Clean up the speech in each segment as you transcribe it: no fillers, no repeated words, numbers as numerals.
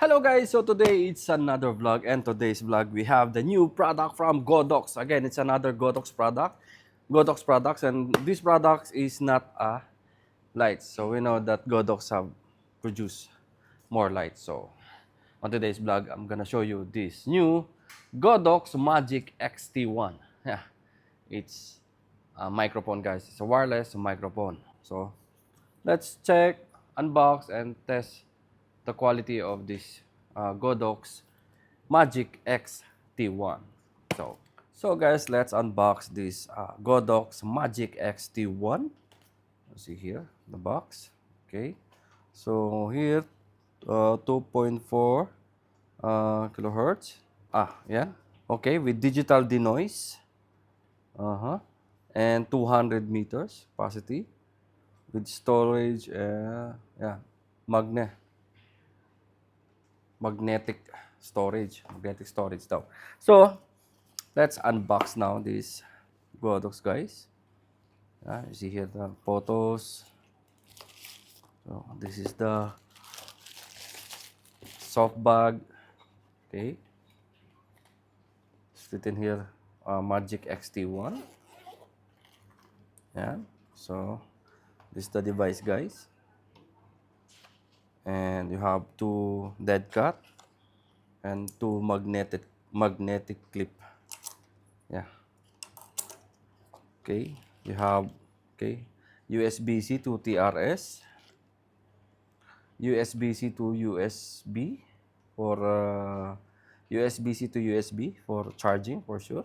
Hello guys, so today it's another vlog, and today's vlog we have the new product from GODOX. Again, it's another GODOX product. GODOX products, and this product is not a light. So we know that GODOX have produced more lights. So on today's vlog, I'm gonna show you this new GODOX Magic XT1. Yeah, it's a microphone guys. It's a wireless microphone. So let's check, unbox, and test the quality of this GODOX Magic XT1. So guys, let's unbox this GODOX Magic XT1. See here the box. Okay, so here 2.4 kilohertz. Yeah. Okay, with digital denoise. And 200 meters capacity with storage. Yeah, magne magnetic storage daw. So let's unbox now this GODOX guys. You see here the photos. So this is the soft bag. Okay, it's written here Magic XT1. Yeah, so this is the device guys, and you have two dead cat and two magnetic clip. Yeah. Okay, you have USB-C to TRS, USB-C to USB for USB-C to USB for charging for sure.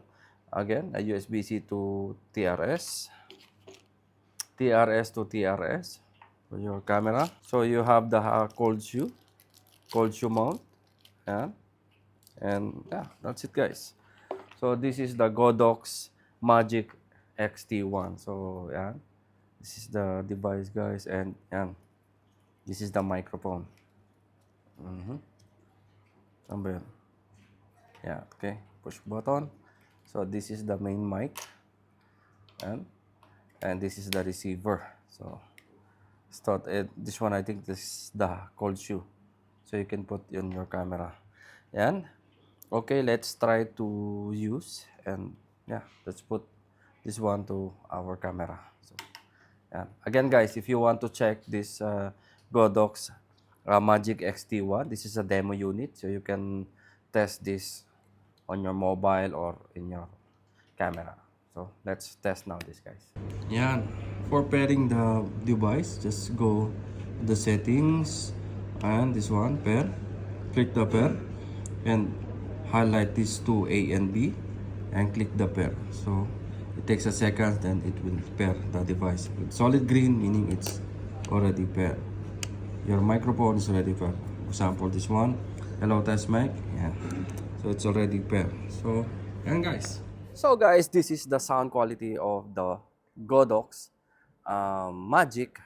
Again, a USB-C to TRS, TRS to TRS for your camera. So you have the cold shoe mount. Yeah. And yeah, that's it guys. So this is the GODOX Magic XT1. So yeah, this is the device guys, and this is the microphone. Saan ba yun? Yeah, okay. Push button. So this is the main mic, and this is the receiver. So this one, I think this is the cold shoe, so you can put in your camera. Yan. Okay, let's try to use, and yeah, let's put this one to our camera. So yeah, again guys, if you want to check this GODOX Magic XT1, this is a demo unit, so you can test this on your mobile or in your camera. So let's test now this guys. Yeah, for pairing the device, just go the settings, and this one pair, click the pair, and highlight these two A and B, and click the pair. So it takes a second, then it will pair the device with solid green, meaning it's already paired. Your microphone is already paired. For example, this one, hello test mic. Yeah, so it's already paired. So and guys, this is the sound quality of the GODOX Magic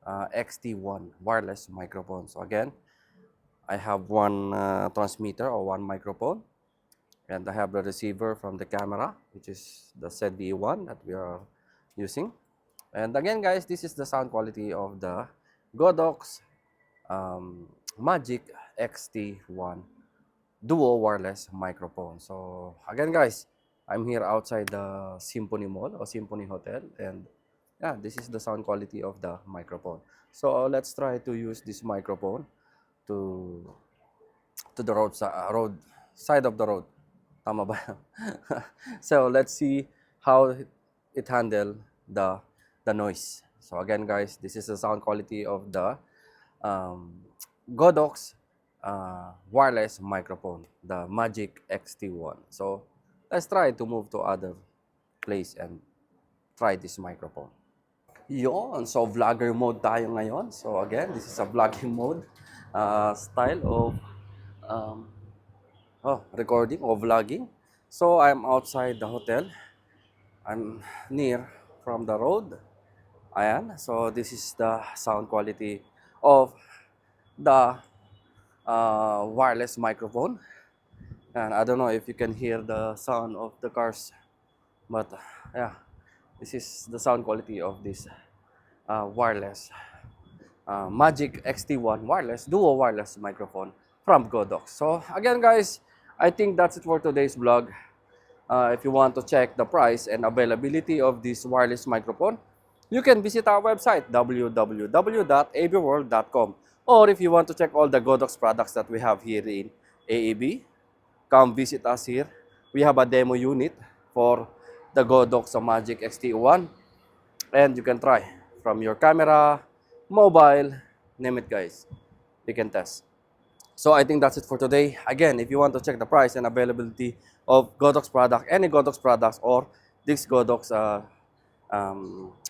XT1 wireless microphone. So again, I have one transmitter or one microphone, and I have the receiver from the camera, which is the ZV-1 that we are using. And again guys, this is the sound quality of the GODOX Magic XT1 duo wireless microphone. So again guys, I'm here outside the Symphony Mall or Symphony Hotel, and yeah, this is the sound quality of the microphone. So let's try to use this microphone to the road side of the road. Tama ba? So let's see how it handle the noise. So again guys, this is the sound quality of the GODOX wireless microphone, the Magic XT1. So let's try to move to other place and try this microphone. Yon, so vlogger mode tayo ngayon. So again, this is a vlogging mode style of recording or vlogging. So I'm outside the hotel. I'm near from the road. Ayan, so this is the sound quality of the wireless microphone. And I don't know if you can hear the sound of the cars, but yeah, this is the sound quality of this wireless Magic XT1 wireless dual wireless microphone from GODOX. So again guys, I think that's it for today's vlog. If you want to check the price and availability of this wireless microphone, you can visit our website www.abworld.com. Or if you want to check all the GODOX products that we have here in AAB, come visit us here. We have a demo unit for the GODOX Magic XT1, and you can try from your camera, mobile, name it guys. You can test. So I think that's it for today. Again, if you want to check the price and availability of GODOX product, any GODOX products or this GODOX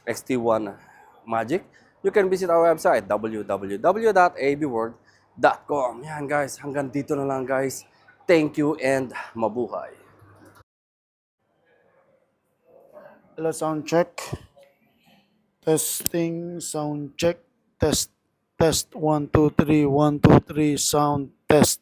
XT1 Magic, you can visit our website www.abworld.com. Yan guys, hanggang dito na lang guys. Thank you and mabuhay. Hello, sound check. Testing, sound check. Test, test. 1, 2, 3, 1, 2, 3, sound test.